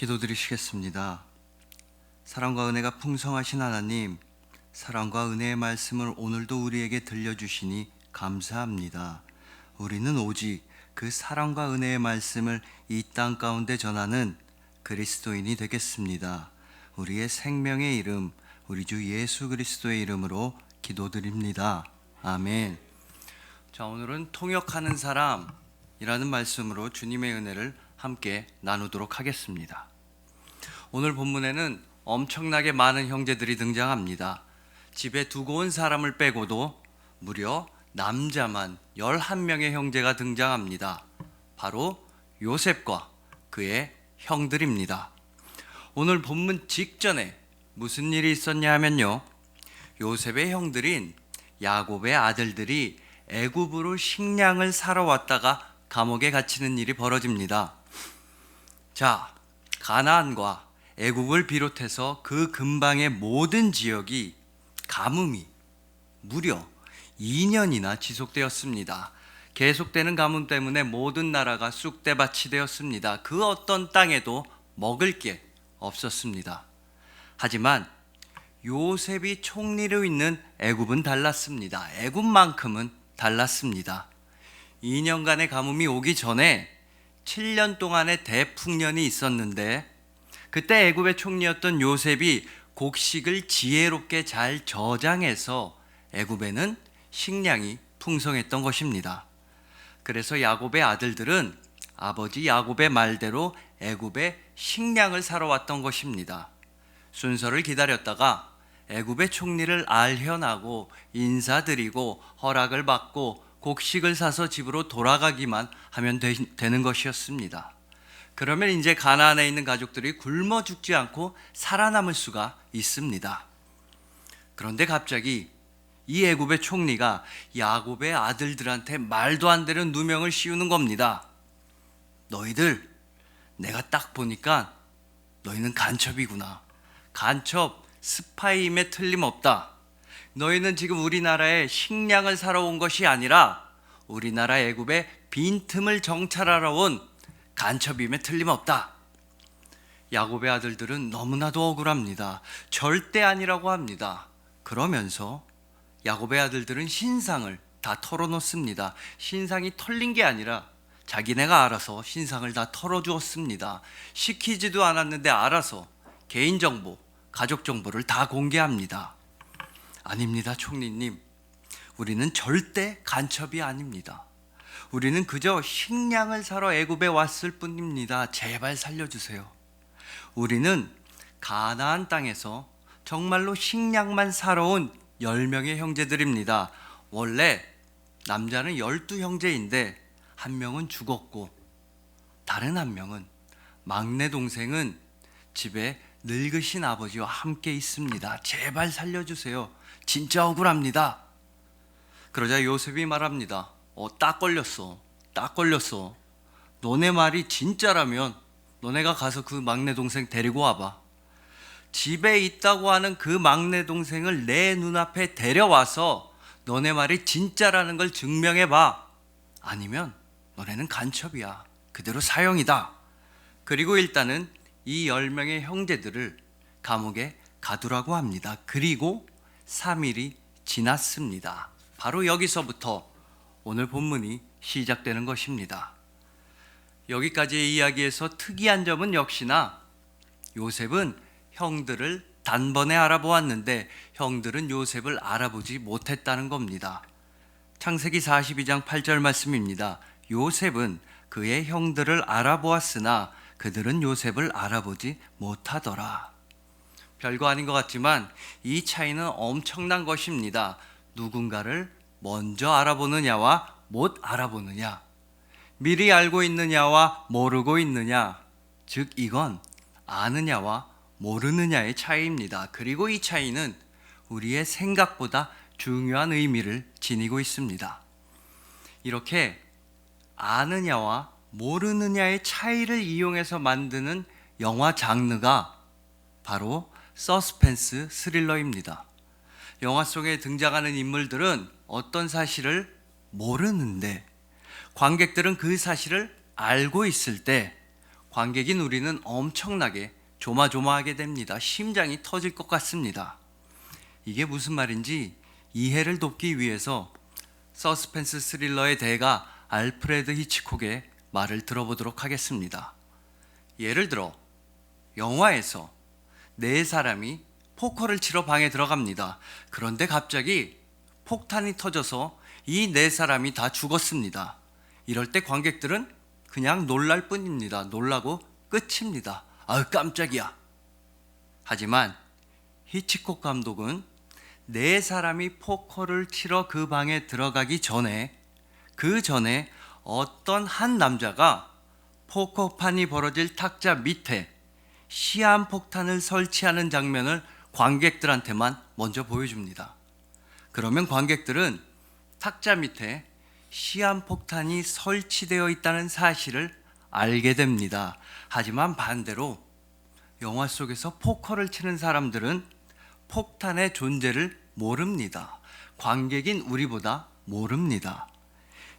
기도드리시겠습니다. 사랑과 은혜가 풍성하신 하나님, 사랑과 은혜의 말씀을 오늘도 우리에게 들려주시니 감사합니다. 우리는 오직 그 사랑과 은혜의 말씀을 이 땅 가운데 전하는 그리스도인이 되겠습니다. 우리의 생명의 이름, 우리 주 예수 그리스도의 이름으로 기도드립니다. 아멘. 자, 오늘은 통역하는 사람이라는 말씀으로 주님의 은혜를 함께 나누도록 하겠습니다. 오늘 본문에는 엄청나게 많은 형제들이 등장합니다. 집에 두고 온 사람을 빼고도 무려 남자만 11명의 형제가 등장합니다. 바로 요셉과 그의 형들입니다. 오늘 본문 직전에 무슨 일이 있었냐 하면요, 요셉의 형들인 야곱의 아들들이 애굽으로 식량을 사러 왔다가 감옥에 갇히는 일이 벌어집니다. 자, 가나안과 애굽을 비롯해서 그 근방의 모든 지역이 가뭄이 무려 2년이나 지속되었습니다. 계속되는 가뭄 때문에 모든 나라가 쑥대밭이 되었습니다. 그 어떤 땅에도 먹을 게 없었습니다. 하지만 요셉이 총리로 있는 애굽은 달랐습니다. 애굽만큼은 달랐습니다. 2년간의 가뭄이 오기 전에 7년 동안의 대풍년이 있었는데, 그때 애굽의 총리였던 요셉이 곡식을 지혜롭게 잘 저장해서 애굽에는 식량이 풍성했던 것입니다. 그래서 야곱의 아들들은 아버지 야곱의 말대로 애굽에 식량을 사러 왔던 것입니다. 순서를 기다렸다가 애굽의 총리를 알현하고 인사드리고 허락을 받고 곡식을 사서 집으로 돌아가기만 하면 되는 것이었습니다. 그러면 이제 가나안에 있는 가족들이 굶어 죽지 않고 살아남을 수가 있습니다. 그런데 갑자기 이 애굽의 총리가 야곱의 아들들한테 말도 안 되는 누명을 씌우는 겁니다. 너희들, 내가 딱 보니까 너희는 간첩이구나. 간첩, 스파이임에 틀림없다. 너희는 지금 우리나라에 식량을 사러 온 것이 아니라 우리나라 애굽의 빈틈을 정찰하러 온 간첩임에 틀림없다. 야곱의 아들들은 너무나도 억울합니다. 절대 아니라고 합니다. 그러면서 야곱의 아들들은 신상을 다 털어놓습니다. 신상이 털린 게 아니라 자기네가 알아서 신상을 다 털어주었습니다. 시키지도 않았는데 알아서 개인정보, 가족정보를 다 공개합니다. 아닙니다, 총리님. 우리는 절대 간첩이 아닙니다. 우리는 그저 식량을 사러 애굽에 왔을 뿐입니다. 제발 살려주세요. 우리는 가나안 땅에서 정말로 식량만 사러 온 10명의 형제들입니다. 원래 남자는 12형제인데 한 명은 죽었고 다른 한 명은, 막내 동생은 집에 늙으신 아버지와 함께 있습니다. 제발 살려주세요. 진짜 억울합니다. 그러자 요셉이 말합니다. 딱 걸렸어. 딱 걸렸어. 너네 말이 진짜라면 너네가 가서 그 막내 동생 데리고 와봐. 집에 있다고 하는 그 막내 동생을 내 눈앞에 데려와서 너네 말이 진짜라는 걸 증명해봐. 아니면 너네는 간첩이야. 그대로 사형이다. 그리고 일단은 이 10명의 형제들을 감옥에 가두라고 합니다. 그리고 3일이 지났습니다. 바로 여기서부터 오늘 본문이 시작되는 것입니다. 여기까지의 이야기에서 특이한 점은 역시나 요셉은 형들을 단번에 알아보았는데 형들은 요셉을 알아보지 못했다는 겁니다. 창세기 42장 8절 말씀입니다. 요셉은 그의 형들을 알아보았으나 그들은 요셉을 알아보지 못하더라. 별거 아닌 것 같지만 이 차이는 엄청난 것입니다. 누군가를 먼저 알아보느냐와 못 알아보느냐, 미리 알고 있느냐와 모르고 있느냐, 즉 이건 아느냐와 모르느냐의 차이입니다. 그리고 이 차이는 우리의 생각보다 중요한 의미를 지니고 있습니다. 이렇게 아느냐와 모르느냐의 차이를 이용해서 만드는 영화 장르가 바로 서스펜스 스릴러입니다. 영화 속에 등장하는 인물들은 어떤 사실을 모르는데 관객들은 그 사실을 알고 있을 때 관객인 우리는 엄청나게 조마조마하게 됩니다. 심장이 터질 것 같습니다. 이게 무슨 말인지 이해를 돕기 위해서 서스펜스 스릴러의 대가 알프레드 히치콕의 말을 들어보도록 하겠습니다. 예를 들어 영화에서 네 사람이 포커를 치러 방에 들어갑니다. 그런데 갑자기 폭탄이 터져서 이 네 사람이 다 죽었습니다. 이럴 때 관객들은 그냥 놀랄 뿐입니다. 놀라고 끝입니다. 아유 깜짝이야. 하지만 히치콕 감독은 네 사람이 포커를 치러 그 방에 들어가기 전에 그 전에 어떤 한 남자가 포커판이 벌어질 탁자 밑에 시한폭탄을 설치하는 장면을 관객들한테만 먼저 보여줍니다. 그러면 관객들은 탁자 밑에 시한폭탄이 설치되어 있다는 사실을 알게 됩니다. 하지만 반대로 영화 속에서 포커를 치는 사람들은 폭탄의 존재를 모릅니다. 관객인 우리보다 모릅니다.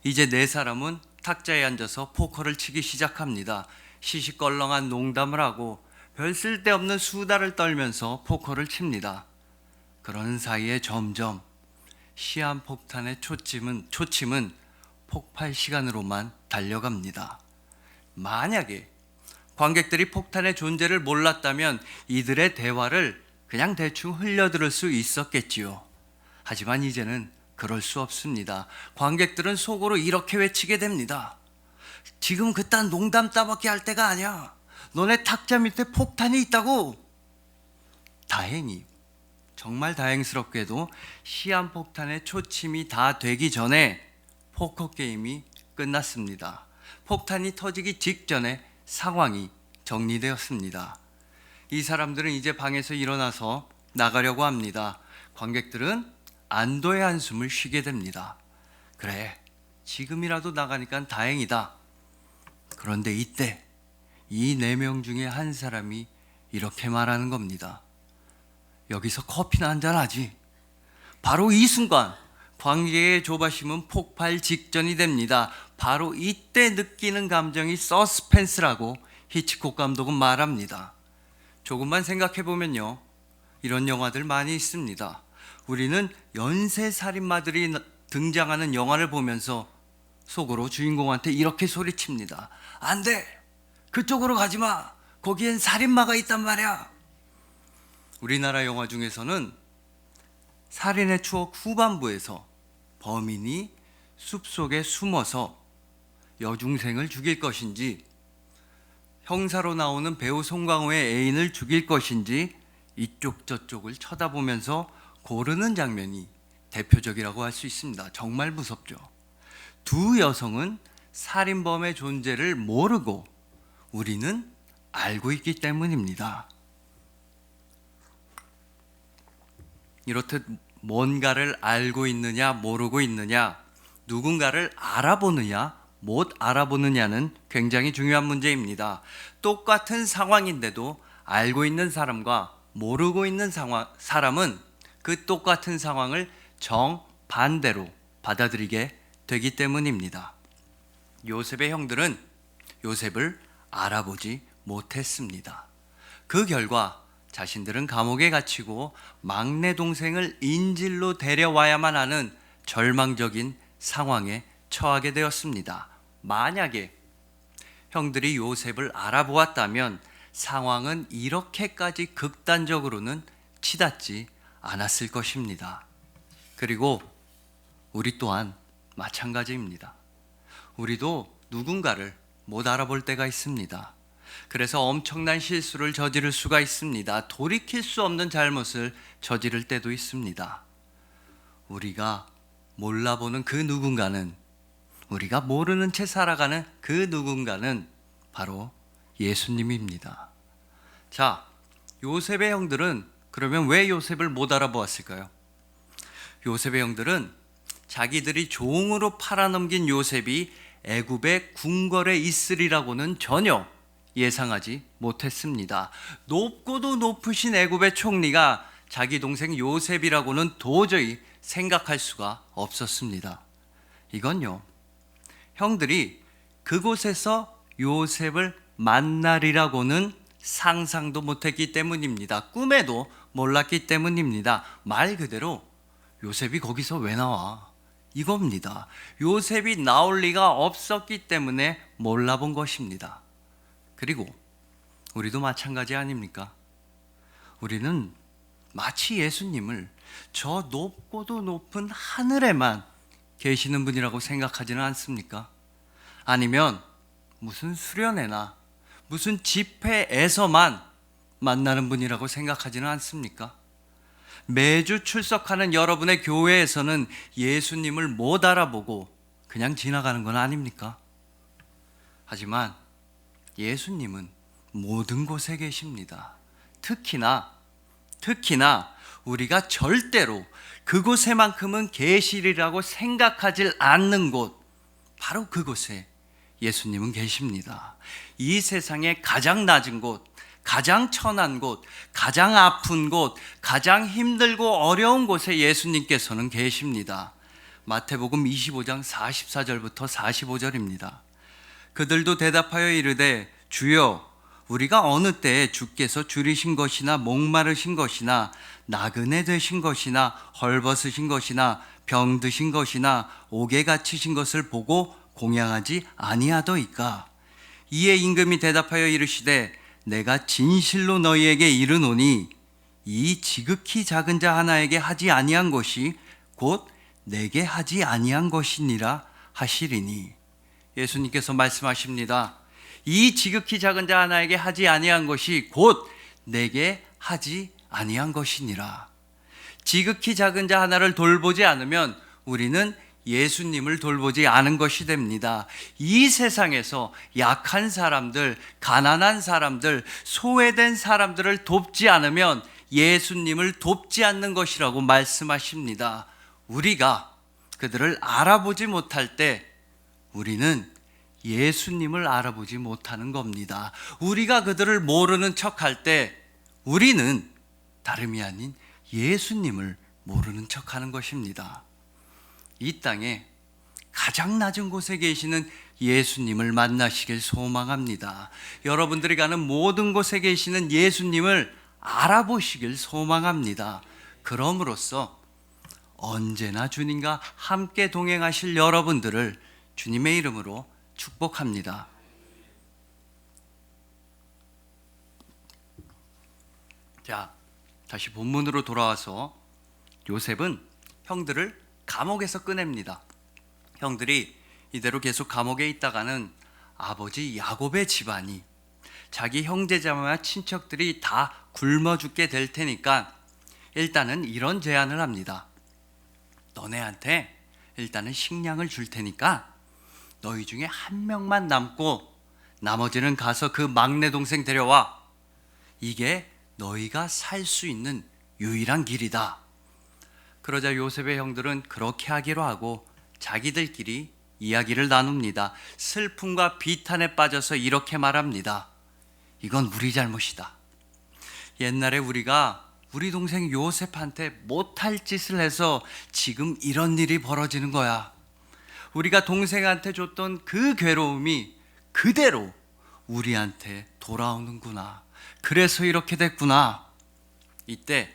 이제 네 사람은 탁자에 앉아서 포커를 치기 시작합니다. 시시껄렁한 농담을 하고 별 쓸데없는 수다를 떨면서 포커를 칩니다. 그러는 사이에 점점 시한폭탄의 초침은 폭발 시간으로만 달려갑니다. 만약에 관객들이 폭탄의 존재를 몰랐다면 이들의 대화를 그냥 대충 흘려들을 수 있었겠지요. 하지만 이제는 그럴 수 없습니다. 관객들은 속으로 이렇게 외치게 됩니다. 지금 그딴 농담 따먹기 할 때가 아니야. 너네 탁자 밑에 폭탄이 있다고. 다행히 정말 다행스럽게도 시한폭탄의 초침이 다 되기 전에 포커 게임이 끝났습니다. 폭탄이 터지기 직전에 상황이 정리되었습니다. 이 사람들은 이제 방에서 일어나서 나가려고 합니다. 관객들은 안도의 한숨을 쉬게 됩니다. 그래, 지금이라도 나가니까 다행이다. 그런데 이때 이 네 명 중에 한 사람이 이렇게 말하는 겁니다. 여기서 커피나 한잔 하지. 바로 이 순간 관객의 조바심은 폭발 직전이 됩니다. 바로 이때 느끼는 감정이 서스펜스라고 히치콕 감독은 말합니다. 조금만 생각해보면요, 이런 영화들 많이 있습니다. 우리는 연쇄살인마들이 등장하는 영화를 보면서 속으로 주인공한테 이렇게 소리칩니다. 안 돼! 그쪽으로 가지 마! 거기엔 살인마가 있단 말이야! 우리나라 영화 중에서는 살인의 추억 후반부에서 범인이 숲속에 숨어서 여중생을 죽일 것인지, 형사로 나오는 배우 송강호의 애인을 죽일 것인지 이쪽 저쪽을 쳐다보면서 고르는 장면이 대표적이라고 할 수 있습니다. 정말 무섭죠. 두 여성은 살인범의 존재를 모르고 우리는 알고 있기 때문입니다. 이렇듯 뭔가를 알고 있느냐 모르고 있느냐, 누군가를 알아보느냐 못 알아보느냐는 굉장히 중요한 문제입니다. 똑같은 상황인데도 알고 있는 사람과 모르고 있는 사람은 그 똑같은 상황을 정반대로 받아들이게 되기 때문입니다. 요셉의 형들은 요셉을 알아보지 못했습니다. 그 결과 자신들은 감옥에 갇히고 막내 동생을 인질로 데려와야만 하는 절망적인 상황에 처하게 되었습니다. 만약에 형들이 요셉을 알아보았다면 상황은 이렇게까지 극단적으로는 치닫지 않았을 것입니다. 그리고 우리 또한 마찬가지입니다. 우리도 누군가를 못 알아볼 때가 있습니다. 그래서 엄청난 실수를 저지를 수가 있습니다. 돌이킬 수 없는 잘못을 저지를 때도 있습니다. 우리가 몰라보는 그 누군가는, 우리가 모르는 채 살아가는 그 누군가는 바로 예수님입니다. 자, 요셉의 형들은 그러면 왜 요셉을 못 알아보았을까요? 요셉의 형들은 자기들이 종으로 팔아넘긴 요셉이 애굽의 궁궐에 있으리라고는 전혀 예상하지 못했습니다. 높고도 높으신 애굽의 총리가 자기 동생 요셉이라고는 도저히 생각할 수가 없었습니다. 이건요, 형들이 그곳에서 요셉을 만날이라고는 상상도 못했기 때문입니다. 꿈에도 몰랐기 때문입니다. 말 그대로 요셉이 거기서 왜 나와? 이겁니다. 요셉이 나올 리가 없었기 때문에 몰라본 것입니다. 그리고 우리도 마찬가지 아닙니까? 우리는 마치 예수님을 저 높고도 높은 하늘에만 계시는 분이라고 생각하지는 않습니까? 아니면 무슨 수련회나 무슨 집회에서만 만나는 분이라고 생각하지는 않습니까? 매주 출석하는 여러분의 교회에서는 예수님을 못 알아보고 그냥 지나가는 건 아닙니까? 하지만 예수님은 모든 곳에 계십니다. 특히나 우리가 절대로 그곳에만큼은 계시리라고 생각하지 않는 곳, 바로 그곳에 예수님은 계십니다. 이 세상의 가장 낮은 곳, 가장 천한 곳, 가장 아픈 곳, 가장 힘들고 어려운 곳에 예수님께서는 계십니다. 마태복음 25장 44절부터 45절입니다. 그들도 대답하여 이르되 주여 우리가 어느 때에 주께서 줄이신 것이나 목마르신 것이나 나그네 되신 것이나 헐벗으신 것이나 병드신 것이나 옥에 갇히신 것을 보고 공양하지 아니하더이까. 이에 임금이 대답하여 이르시되 내가 진실로 너희에게 이르노니 이 지극히 작은 자 하나에게 하지 아니한 것이 곧 내게 하지 아니한 것이니라 하시리니. 예수님께서 말씀하십니다. 이 지극히 작은 자 하나에게 하지 아니한 것이 곧 내게 하지 아니한 것이니라. 지극히 작은 자 하나를 돌보지 않으면 우리는 예수님을 돌보지 않은 것이 됩니다. 이 세상에서 약한 사람들, 가난한 사람들, 소외된 사람들을 돕지 않으면 예수님을 돕지 않는 것이라고 말씀하십니다. 우리가 그들을 알아보지 못할 때 우리는 예수님을 알아보지 못하는 겁니다. 우리가 그들을 모르는 척할 때 우리는 다름이 아닌 예수님을 모르는 척하는 것입니다. 이 땅에 가장 낮은 곳에 계시는 예수님을 만나시길 소망합니다. 여러분들이 가는 모든 곳에 계시는 예수님을 알아보시길 소망합니다. 그럼으로써 언제나 주님과 함께 동행하실 여러분들을 주님의 이름으로 축복합니다. 자, 다시 본문으로 돌아와서 요셉은 형들을 감옥에서 꺼냅니다. 형들이 이대로 계속 감옥에 있다가는 아버지 야곱의 집안이, 자기 형제자매와 친척들이 다 굶어 죽게 될 테니까 일단은 이런 제안을 합니다. 너네한테 일단은 식량을 줄 테니까 너희 중에 한 명만 남고 나머지는 가서 그 막내 동생 데려와. 이게 너희가 살 수 있는 유일한 길이다. 그러자 요셉의 형들은 그렇게 하기로 하고 자기들끼리 이야기를 나눕니다. 슬픔과 비탄에 빠져서 이렇게 말합니다. 이건 우리 잘못이다. 옛날에 우리가 우리 동생 요셉한테 못할 짓을 해서 지금 이런 일이 벌어지는 거야. 우리가 동생한테 줬던 그 괴로움이 그대로 우리한테 돌아오는구나. 그래서 이렇게 됐구나. 이때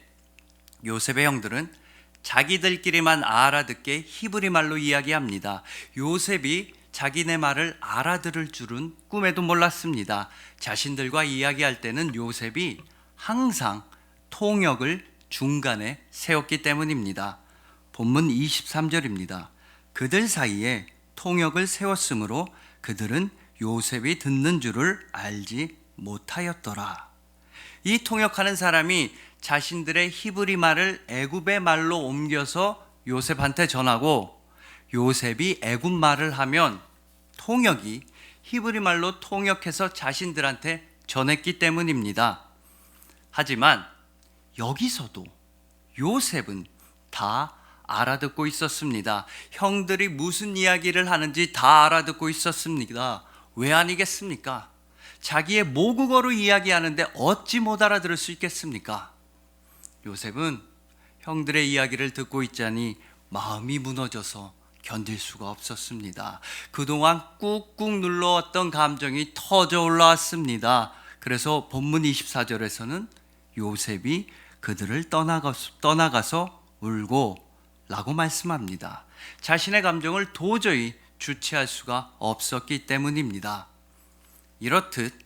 요셉의 형들은 자기들끼리만 알아듣게 히브리 말로 이야기합니다. 요셉이 자기네 말을 알아들을 줄은 꿈에도 몰랐습니다. 자신들과 이야기할 때는 요셉이 항상 통역을 중간에 세웠기 때문입니다. 본문 23절입니다. 그들 사이에 통역을 세웠으므로 그들은 요셉이 듣는 줄을 알지 못하였더라. 이 통역하는 사람이 자신들의 히브리 말을 애굽의 말로 옮겨서 요셉한테 전하고 요셉이 애굽 말을 하면 통역이 히브리 말로 통역해서 자신들한테 전했기 때문입니다. 하지만 여기서도 요셉은 다 알아듣고 있었습니다. 형들이 무슨 이야기를 하는지 다 알아듣고 있었습니다. 왜 아니겠습니까? 자기의 모국어로 이야기하는데 어찌 못 알아들을 수 있겠습니까? 요셉은 형들의 이야기를 듣고 있자니 마음이 무너져서 견딜 수가 없었습니다. 그동안 꾹꾹 눌러왔던 감정이 터져 올라왔습니다. 그래서 본문 24절에서는 요셉이 그들을 떠나가서 울고 라고 말씀합니다. 자신의 감정을 도저히 주체할 수가 없었기 때문입니다. 이렇듯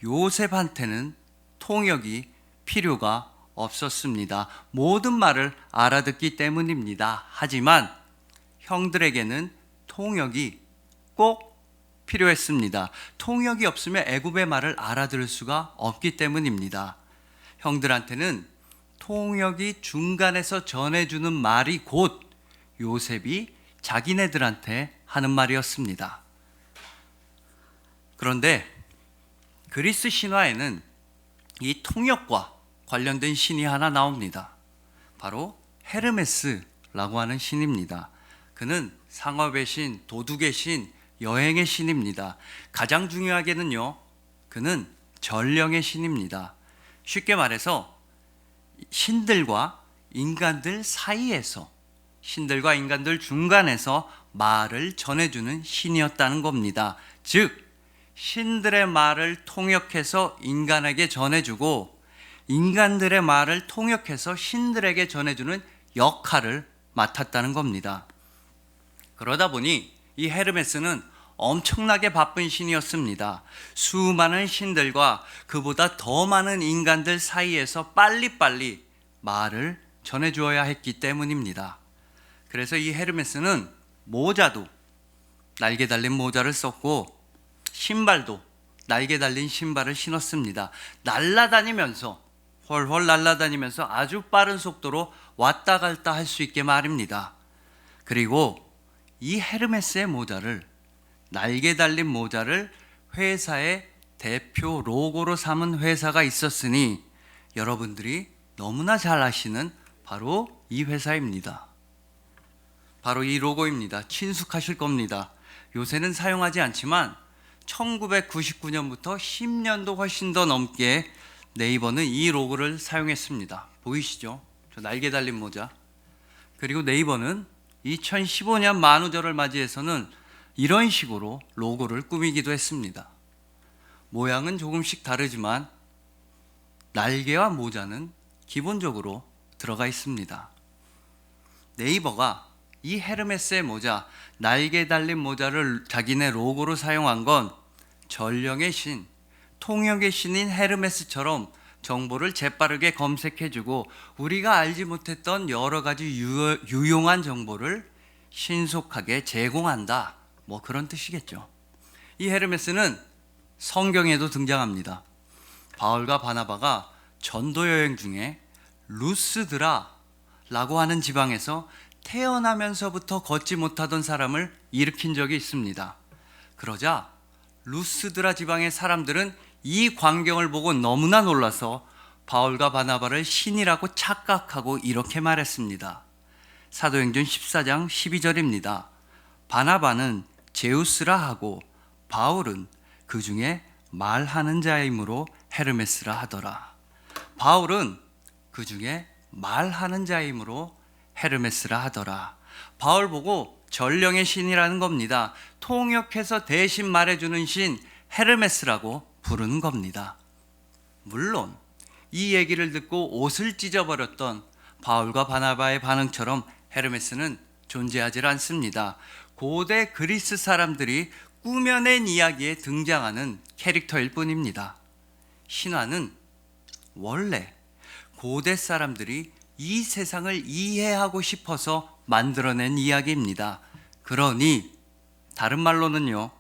요셉한테는 통역이 필요가 없었습니다. 모든 말을 알아듣기 때문입니다. 하지만 형들에게는 통역이 꼭 필요했습니다. 통역이 없으면 애굽의 말을 알아들을 수가 없기 때문입니다. 형들한테는 통역이 중간에서 전해주는 말이 곧 요셉이 자기네들한테 하는 말이었습니다. 그런데 그리스 신화에는 이 통역과 관련된 신이 하나 나옵니다. 바로 헤르메스라고 하는 신입니다. 그는 상업의 신, 도둑의 신, 여행의 신입니다. 가장 중요하게는요, 그는 전령의 신입니다. 쉽게 말해서 신들과 인간들 사이에서, 신들과 인간들 중간에서 말을 전해주는 신이었다는 겁니다. 즉, 신들의 말을 통역해서 인간에게 전해주고 인간들의 말을 통역해서 신들에게 전해주는 역할을 맡았다는 겁니다. 그러다 보니 이 헤르메스는 엄청나게 바쁜 신이었습니다. 수많은 신들과 그보다 더 많은 인간들 사이에서 빨리빨리 말을 전해주어야 했기 때문입니다. 그래서 이 헤르메스는 모자도 날개 달린 모자를 썼고 신발도 날개 달린 신발을 신었습니다. 날아다니면서 훨훨 날아다니면서 아주 빠른 속도로 왔다 갔다 할 수 있게 말입니다. 그리고 이 헤르메스의 모자를, 날개 달린 모자를 회사의 대표 로고로 삼은 회사가 있었으니 여러분들이 너무나 잘 아시는 바로 이 회사입니다. 바로 이 로고입니다. 친숙하실 겁니다. 요새는 사용하지 않지만 1999년부터 10년도 훨씬 더 넘게 네이버는 이 로고를 사용했습니다. 보이시죠? 저 날개 달린 모자. 그리고 네이버는 2015년 만우절을 맞이해서는 이런 식으로 로고를 꾸미기도 했습니다. 모양은 조금씩 다르지만 날개와 모자는 기본적으로 들어가 있습니다. 네이버가 이 헤르메스의 모자, 날개 달린 모자를 자기네 로고로 사용한 건 전령의 신, 통역의 신인 헤르메스처럼 정보를 재빠르게 검색해주고 우리가 알지 못했던 여러 가지 유용한 정보를 신속하게 제공한다, 뭐 그런 뜻이겠죠. 이 헤르메스는 성경에도 등장합니다. 바울과 바나바가 전도 여행 중에 루스드라라고 하는 지방에서 태어나면서부터 걷지 못하던 사람을 일으킨 적이 있습니다. 그러자 루스드라 지방의 사람들은 이 광경을 보고 너무나 놀라서 바울과 바나바를 신이라고 착각하고 이렇게 말했습니다. 사도행전 14장 12절입니다. 바나바는 제우스라 하고 바울은 그 중에 말하는 자이므로 헤르메스라 하더라. 바울은 그 중에 말하는 자이므로 헤르메스라 하더라. 바울 보고 전령의 신이라는 겁니다. 통역해서 대신 말해주는 신 헤르메스라고 부르는 겁니다. 물론 이 얘기를 듣고 옷을 찢어버렸던 바울과 바나바의 반응처럼 헤르메스는 존재하지 않습니다. 고대 그리스 사람들이 꾸며낸 이야기에 등장하는 캐릭터일 뿐입니다. 신화는 원래 고대 사람들이 이 세상을 이해하고 싶어서 만들어낸 이야기입니다. 그러니 다른 말로는요,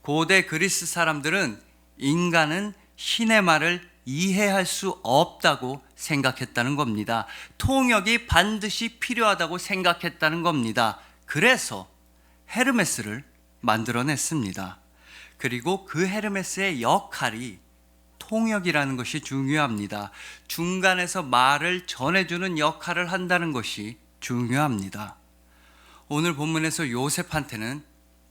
고대 그리스 사람들은 인간은 신의 말을 이해할 수 없다고 생각했다는 겁니다. 통역이 반드시 필요하다고 생각했다는 겁니다. 그래서 헤르메스를 만들어냈습니다. 그리고 그 헤르메스의 역할이 통역이라는 것이 중요합니다. 중간에서 말을 전해주는 역할을 한다는 것이 중요합니다. 오늘 본문에서 요셉한테는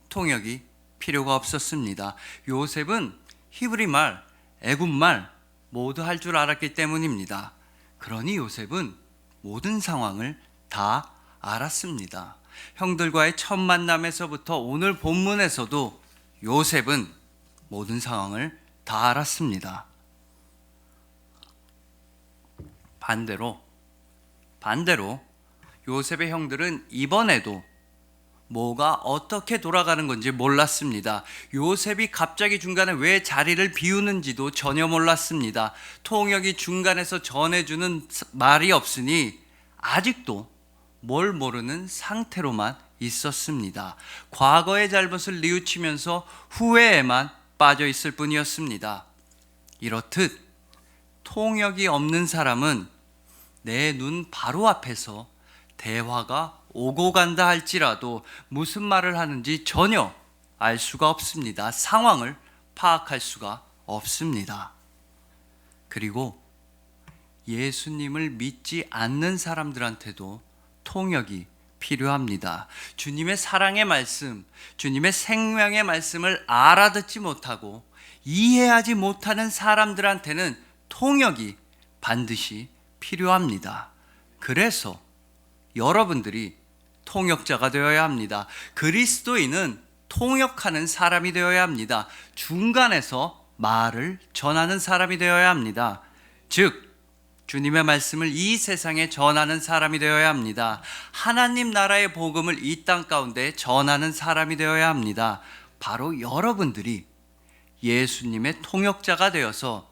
통역이 필요가 없었습니다. 요셉은 히브리말, 애굽말 모두 할 줄 알았기 때문입니다. 그러니 요셉은 모든 상황을 다 알았습니다. 형들과의 첫 만남에서부터 오늘 본문에서도 요셉은 모든 상황을 다 알았습니다. 반대로 요셉의 형들은 이번에도 뭐가 어떻게 돌아가는 건지 몰랐습니다. 요셉이 갑자기 중간에 왜 자리를 비우는지도 전혀 몰랐습니다. 통역이 중간에서 전해주는 말이 없으니 아직도 뭘 모르는 상태로만 있었습니다. 과거의 잘못을 뉘우치면서 후회에만 빠져 있을 뿐이었습니다. 이렇듯 통역이 없는 사람은 내 눈 바로 앞에서 대화가 오고 간다 할지라도 무슨 말을 하는지 전혀 알 수가 없습니다. 상황을 파악할 수가 없습니다. 그리고 예수님을 믿지 않는 사람들한테도 통역이 필요합니다. 주님의 사랑의 말씀, 주님의 생명의 말씀을 알아듣지 못하고 이해하지 못하는 사람들한테는 통역이 반드시 필요합니다. 그래서 여러분들이 통역자가 되어야 합니다. 그리스도인은 통역하는 사람이 되어야 합니다. 중간에서 말을 전하는 사람이 되어야 합니다. 즉 주님의 말씀을 이 세상에 전하는 사람이 되어야 합니다. 하나님 나라의 복음을 이 땅 가운데 전하는 사람이 되어야 합니다. 바로 여러분들이 예수님의 통역자가 되어서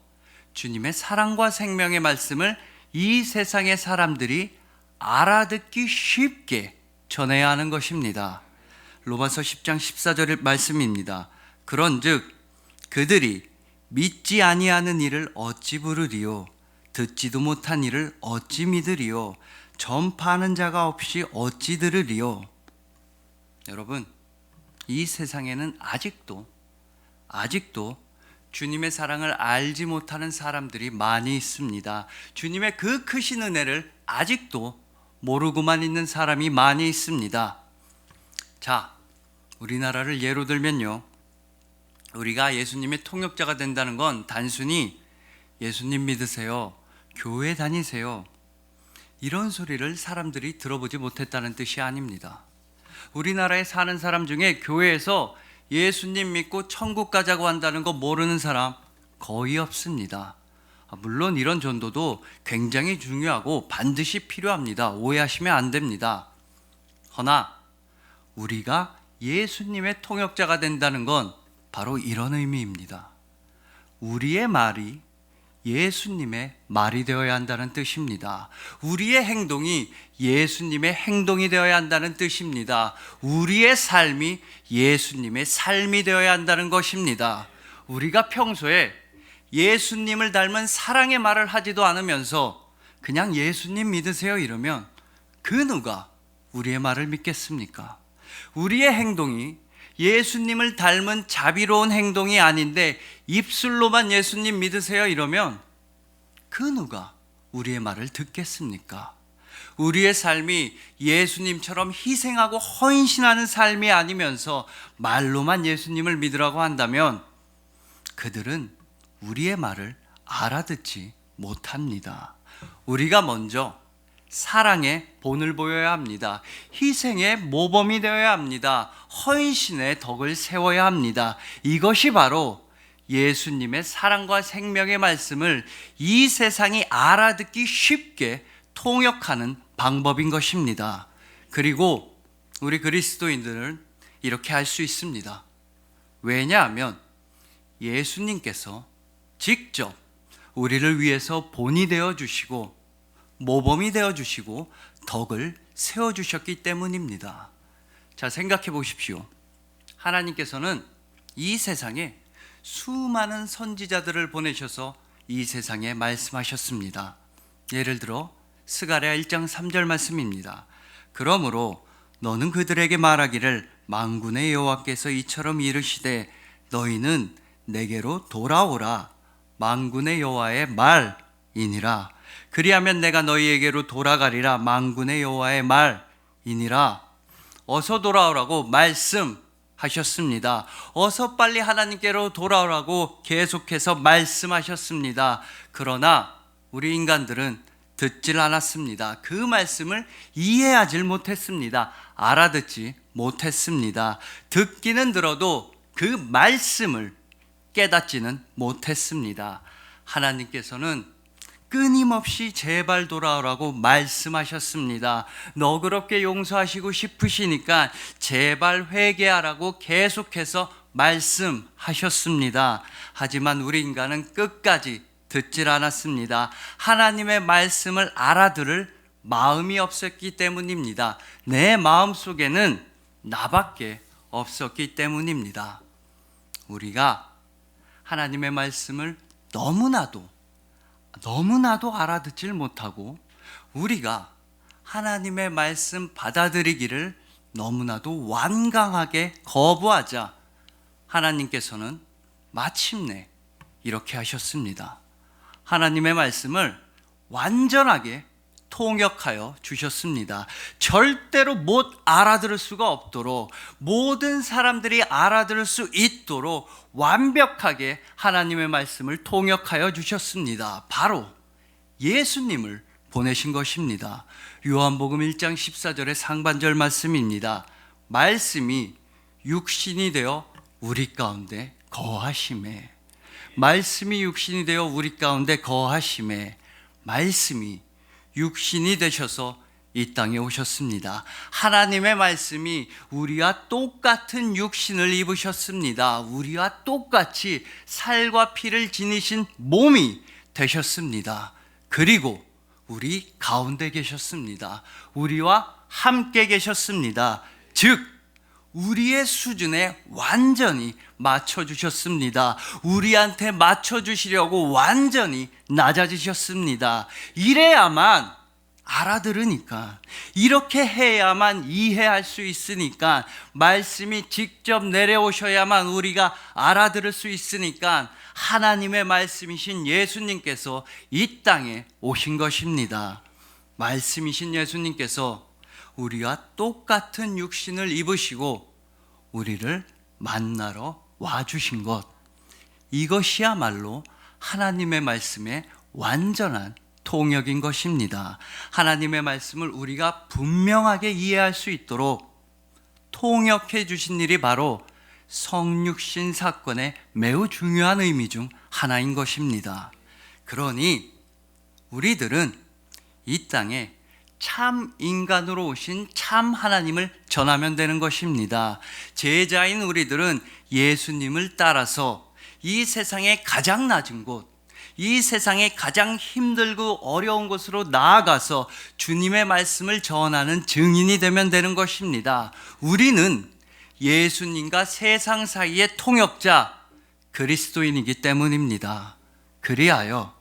주님의 사랑과 생명의 말씀을 이 세상의 사람들이 알아듣기 쉽게 전해야 하는 것입니다. 로마서 10장 14절의 말씀입니다. 그런즉 그들이 믿지 아니하는 일을 어찌 부르리요 듣지도 못한 일을 어찌 믿으리요 전파하는 자가 없이 어찌 들으리요. 여러분, 이 세상에는 아직도 주님의 사랑을 알지 못하는 사람들이 많이 있습니다. 주님의 그 크신 은혜를 아직도 모르고만 있는 사람이 많이 있습니다. 자, 우리나라를 예로 들면요, 우리가 예수님의 통역자가 된다는 건 단순히 예수님 믿으세요, 교회 다니세요, 이런 소리를 사람들이 들어보지 못했다는 뜻이 아닙니다. 우리나라에 사는 사람 중에 교회에서 예수님 믿고 천국 가자고 한다는 거 모르는 사람 거의 없습니다. 물론 이런 전도도 굉장히 중요하고 반드시 필요합니다. 오해하시면 안 됩니다. 허나 우리가 예수님의 통역자가 된다는 건 바로 이런 의미입니다. 우리의 말이 예수님의 말이 되어야 한다는 뜻입니다. 우리의 행동이 예수님의 행동이 되어야 한다는 뜻입니다. 우리의 삶이 예수님의 삶이 되어야 한다는 것입니다. 우리가 평소에 예수님을 닮은 사랑의 말을 하지도 않으면서 그냥 예수님 믿으세요 이러면 그 누가 우리의 말을 믿겠습니까? 우리의 행동이 예수님을 닮은 자비로운 행동이 아닌데 입술로만 예수님 믿으세요 이러면 그 누가 우리의 말을 듣겠습니까? 우리의 삶이 예수님처럼 희생하고 헌신하는 삶이 아니면서 말로만 예수님을 믿으라고 한다면 그들은 우리의 말을 알아듣지 못합니다. 우리가 먼저 사랑의 본을 보여야 합니다. 희생의 모범이 되어야 합니다. 헌신의 덕을 세워야 합니다. 이것이 바로 예수님의 사랑과 생명의 말씀을 이 세상이 알아듣기 쉽게 통역하는 방법인 것입니다. 그리고 우리 그리스도인들은 이렇게 할 수 있습니다. 왜냐하면 예수님께서 직접 우리를 위해서 본이 되어 주시고 모범이 되어 주시고 덕을 세워 주셨기 때문입니다. 자, 생각해 보십시오. 하나님께서는 이 세상에 수많은 선지자들을 보내셔서 이 세상에 말씀하셨습니다. 예를 들어 스가랴 1장 3절 말씀입니다. 그러므로 너는 그들에게 말하기를 만군의 여호와께서 이처럼 이르시되 너희는 내게로 돌아오라. 만군의 여호와의 말이니라. 그리하면 내가 너희에게로 돌아가리라. 만군의 여호와의 말이니라. 어서 돌아오라고 말씀하셨습니다. 어서 빨리 하나님께로 돌아오라고 계속해서 말씀하셨습니다. 그러나 우리 인간들은 듣질 않았습니다. 그 말씀을 이해하지 못했습니다. 알아듣지 못했습니다. 듣기는 들어도 그 말씀을 깨닫지는 못했습니다. 하나님께서는 끊임없이 제발 돌아오라고 말씀하셨습니다. 너그럽게 용서하시고 싶으시니까 제발 회개하라고 계속해서 말씀하셨습니다. 하지만 우리 인간은 끝까지 듣질 않았습니다. 하나님의 말씀을 알아들을 마음이 없었기 때문입니다. 내 마음 속에는 나밖에 없었기 때문입니다. 우리가 하나님의 말씀을 너무나도 알아듣질 못하고 우리가 하나님의 말씀 받아들이기를 너무나도 완강하게 거부하자 하나님께서는 마침내 이렇게 하셨습니다. 하나님의 말씀을 완전하게 통역하여 주셨습니다. 절대로 못 알아들을 수가 없도록, 모든 사람들이 알아들을 수 있도록 완벽하게 하나님의 말씀을 통역하여 주셨습니다. 바로 예수님을 보내신 것입니다. 요한복음 1장 14절의 상반절 말씀입니다. 말씀이 육신이 되어 우리 가운데 거하심에, 말씀이 육신이 되어 우리 가운데 거하심에, 말씀이 육신이 되셔서 이 땅에 오셨습니다. 하나님의 말씀이 우리와 똑같은 육신을 입으셨습니다. 우리와 똑같이 살과 피를 지니신 몸이 되셨습니다. 그리고 우리 가운데 계셨습니다. 우리와 함께 계셨습니다. 즉 우리의 수준에 완전히 맞춰주셨습니다. 우리한테 맞춰주시려고 완전히 낮아지셨습니다. 이래야만 알아들으니까, 이렇게 해야만 이해할 수 있으니까, 말씀이 직접 내려오셔야만 우리가 알아들을 수 있으니까 하나님의 말씀이신 예수님께서 이 땅에 오신 것입니다. 말씀이신 예수님께서 우리와 똑같은 육신을 입으시고 우리를 만나러 와주신 것, 이것이야말로 하나님의 말씀의 완전한 통역인 것입니다. 하나님의 말씀을 우리가 분명하게 이해할 수 있도록 통역해 주신 일이 바로 성육신 사건의 매우 중요한 의미 중 하나인 것입니다. 그러니 우리들은 이 땅에 참 인간으로 오신 참 하나님을 전하면 되는 것입니다. 제자인 우리들은 예수님을 따라서 이 세상의 가장 낮은 곳, 이 세상의 가장 힘들고 어려운 곳으로 나아가서 주님의 말씀을 전하는 증인이 되면 되는 것입니다. 우리는 예수님과 세상 사이의 통역자 그리스도인이기 때문입니다. 그리하여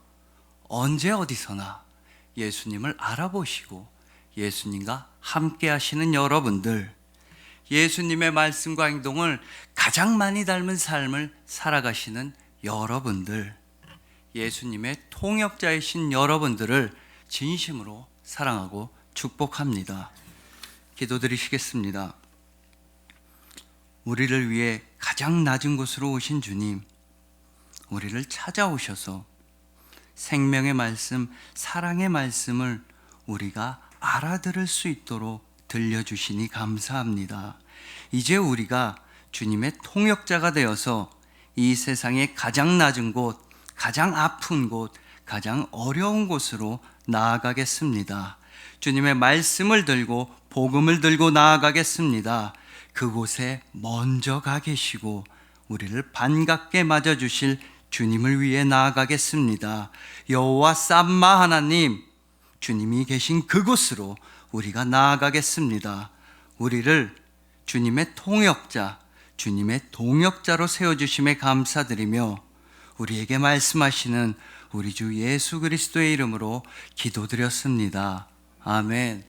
언제 어디서나 예수님을 알아보시고 예수님과 함께 하시는 여러분들, 예수님의 말씀과 행동을 가장 많이 닮은 삶을 살아가시는 여러분들, 예수님의 통역자이신 여러분들을 진심으로 사랑하고 축복합니다. 기도드리시겠습니다. 우리를 위해 가장 낮은 곳으로 오신 주님, 우리를 찾아오셔서 생명의 말씀, 사랑의 말씀을 우리가 알아들을 수 있도록 들려주시니 감사합니다. 이제 우리가 주님의 통역자가 되어서 이 세상의 가장 낮은 곳, 가장 아픈 곳, 가장 어려운 곳으로 나아가겠습니다. 주님의 말씀을 들고 복음을 들고 나아가겠습니다. 그곳에 먼저 가 계시고 우리를 반갑게 맞아주실 주님을 위해 나아가겠습니다. 여호와 쌈마 하나님, 주님이 계신 그곳으로 우리가 나아가겠습니다. 우리를 주님의 통역자, 주님의 동역자로 세워주심에 감사드리며 우리에게 말씀하시는 우리 주 예수 그리스도의 이름으로 기도드렸습니다. 아멘.